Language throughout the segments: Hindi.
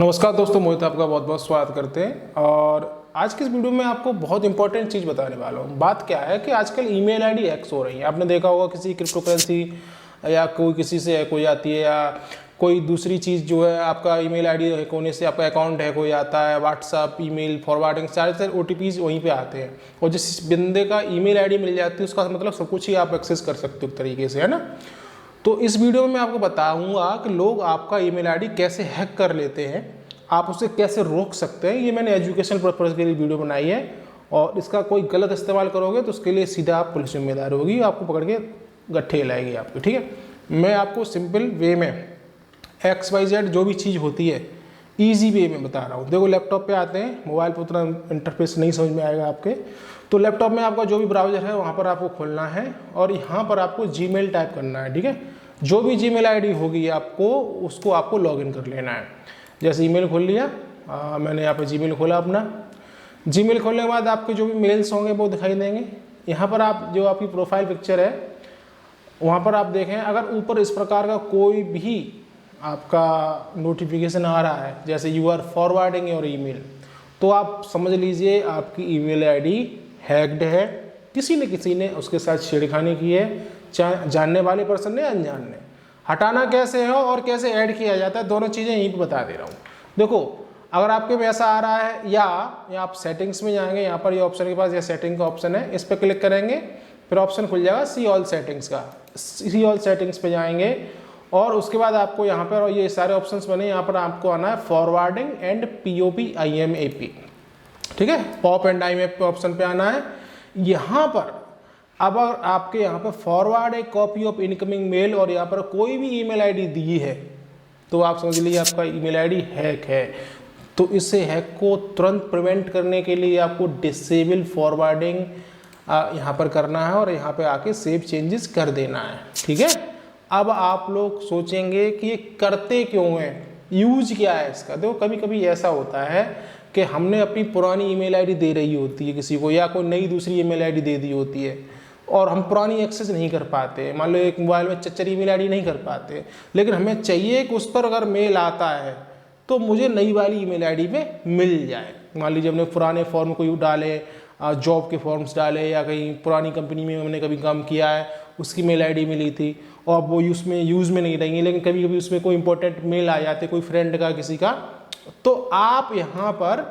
नमस्कार दोस्तों, मोहित आपका बहुत बहुत स्वागत करते हैं। और आज के इस वीडियो में आपको बहुत इंपॉर्टेंट चीज़ बताने वाला हूँ। बात क्या है कि आजकल ईमेल आईडी हैक्स हो रही है। आपने देखा होगा किसी क्रिप्टो करेंसी या कोई किसी से हैक हो जाती है, या कोई दूसरी चीज़ जो है आपका ईमेल आईडी हैक होने से आपका अकाउंट हैक हो जाता है। व्हाट्सअप, ईमेल फॉरवर्डिंग, सारे OTPs वहीं पे आते हैं और जिस बंदे का ईमेल आईडी मिल जाती है उसका मतलब सब कुछ ही आप एक्सेस कर सकते हो एक तरीके से, है ना। तो इस वीडियो में मैं आपको बताऊंगा कि लोग आपका ईमेल आईडी कैसे हैक कर लेते हैं, आप उसे कैसे रोक सकते हैं। ये मैंने एजुकेशन पर्पज़ के लिए वीडियो बनाई है और इसका कोई गलत इस्तेमाल करोगे तो उसके लिए सीधा आप पुलिस जिम्मेदार होगी, आपको पकड़ के गट्ठे लाएगी आपके। ठीक है, मैं आपको सिंपल वे में XYZ जो भी चीज़ होती है ईजी वे में बता रहा हूँ। देखो, लैपटॉप पे आते हैं, मोबाइल पर उतना इंटरफेस नहीं समझ में आएगा आपके। तो लैपटॉप में आपका जो भी ब्राउज़र है वहाँ पर आपको खोलना है और यहाँ पर आपको जीमेल टाइप करना है। ठीक है, जो भी जीमेल आईडी होगी आपको उसको आपको लॉगिन कर लेना है। जैसे ईमेल खोल लिया, मैंने यहाँ पे जीमेल खोला अपना। जीमेल खोलने के बाद आपके जो भी मेल्स होंगे वो दिखाई देंगे। यहाँ पर आप जो आपकी प्रोफाइल पिक्चर है वहाँ पर आप देखें, अगर ऊपर इस प्रकार का कोई भी आपका नोटिफिकेशन आ रहा है जैसे you are forwarding your email, तो आप समझ लीजिए आपकी ईमेल आईडी हैक्ड है। किसी न किसी ने उसके साथ छेड़खानी की है, चाहे जानने वाले पर्सन ने, अनजान ने। हटाना कैसे हो और कैसे ऐड किया जाता है, दोनों चीज़ें यहीं पे बता दे रहा हूँ। देखो, अगर आपके में ऐसा आ रहा है या आप सेटिंग्स में जाएंगे, यहाँ पर ये ऑप्शन के पास ये सेटिंग का ऑप्शन है, इस पर क्लिक करेंगे, फिर ऑप्शन खुल जाएगा सी ऑल सेटिंग्स का। सी ऑल सेटिंग्स पे जाएंगे और उसके बाद आपको यहाँ पर ये सारे ऑप्शंस बने, यहाँ पर आपको आना है फॉरवर्डिंग एंड POP-IMAP। ठीक है, पॉप एंड IMAP ऑप्शन पे आना है। यहाँ पर अब आपके यहाँ पर forward a copy of incoming mail और यहाँ पर कोई भी ईमेल आईडी दी है तो आप समझ लीजिए आपका ईमेल आईडी हैक है। तो इसे हैक को तुरंत प्रिवेंट करने के लिए आपको डिसेबल फॉरवर्डिंग यहाँ पर करना है और यहाँ पे आके सेव चेंजेस कर देना है। ठीक है, अब आप लोग सोचेंगे कि ये करते क्यों हैं, यूज क्या है इसका। देखो, कभी कभी ऐसा होता है कि हमने अपनी पुरानी ईमेल आईडी दे रही होती है किसी को, या कोई नई दूसरी ईमेल आईडी दे दी होती है और हम पुरानी एक्सेस नहीं कर पाते। मान लो एक मोबाइल में चच्चर ईमेल आईडी नहीं कर पाते, लेकिन हमें चाहिए कि उस पर अगर मेल आता है तो मुझे नई वाली ईमेल आईडी पे मिल जाए। मान लीजिए हमने पुराने फॉर्म कोई डाले, जॉब के फॉर्म्स डाले, या कहीं पुरानी कंपनी में हमने कभी काम किया है उसकी मेल आईडी मिली थी और वो उसमें यूज़ में नहीं रहेंगी, लेकिन कभी कभी उसमें कोई इंपॉर्टेंट मेल आ जाते, कोई फ्रेंड का, किसी का, तो आप यहाँ पर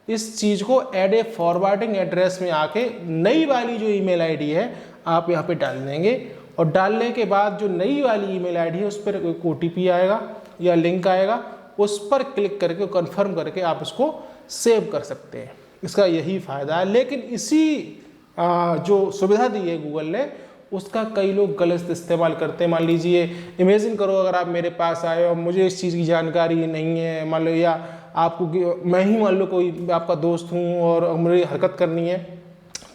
इस चीज़ को ऐड ए फॉरवर्डिंग एड्रेस में आके नई वाली जो ईमेल आईडी है आप यहाँ पे डाल देंगे और डालने के बाद जो नई वाली ईमेल आईडी है उस पर एक OTP आएगा या लिंक आएगा, उस पर क्लिक करके कंफर्म करके आप उसको सेव कर सकते हैं। इसका यही फ़ायदा है। लेकिन इसी जो सुविधा दी है गूगल ने, उसका कई लोग गलत इस्तेमाल करते हैं। मान लीजिए, इमेजिन करो अगर आप मेरे पास आए और मुझे इस चीज़ की जानकारी नहीं है, मान लो, या आपको मैं ही मान लो कोई आपका दोस्त हूँ और मुझे हरकत करनी है,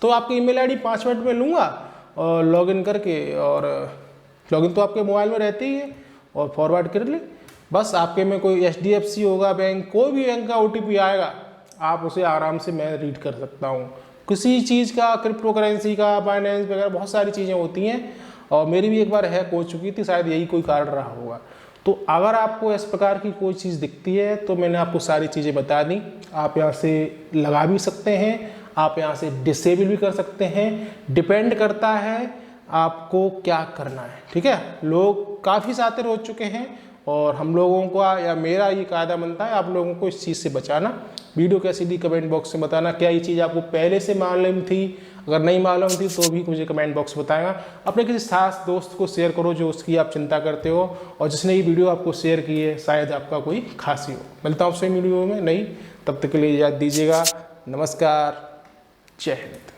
तो आपकी ईमेल आईडी 5 मिनट में लूँगा और लॉगिन करके, और लॉगिन तो आपके मोबाइल में रहती ही है, और फॉरवर्ड कर ले। बस आपके में कोई HDFC होगा बैंक, कोई भी बैंक का OTP आएगा, आप उसे आराम से मैं रीड कर सकता हूँ। किसी चीज़ का, क्रिप्टो करेंसी का, बाइनेंस वगैरह बहुत सारी चीज़ें होती हैं और मेरी भी एक बार हैक हो चुकी थी, शायद यही कोई कारण रहा होगा। तो अगर आपको इस प्रकार की कोई चीज़ दिखती है तो मैंने आपको सारी चीज़ें बता दी। आप यहाँ से लगा भी सकते हैं, आप यहाँ से डिसेबल भी कर सकते हैं, डिपेंड करता है आपको क्या करना है। ठीक है, लोग काफ़ी शातिर हो चुके हैं और हम लोगों को, या मेरा ये कायदा बनता है आप लोगों को इस चीज़ से बचाना। वीडियो कैसी दी कमेंट बॉक्स में बताना, क्या ये चीज़ आपको पहले से मालूम थी, अगर नहीं मालूम थी तो भी मुझे कमेंट बॉक्स बताएगा। अपने किसी खास दोस्त को शेयर करो जो उसकी आप चिंता करते हो और जिसने ये वीडियो आपको शेयर की है शायद आपका कोई खासी हो। मिलता हूँ आपसे वीडियो में, नहीं, तब तक के लिए याद दीजिएगा। नमस्कार, जय हिंद।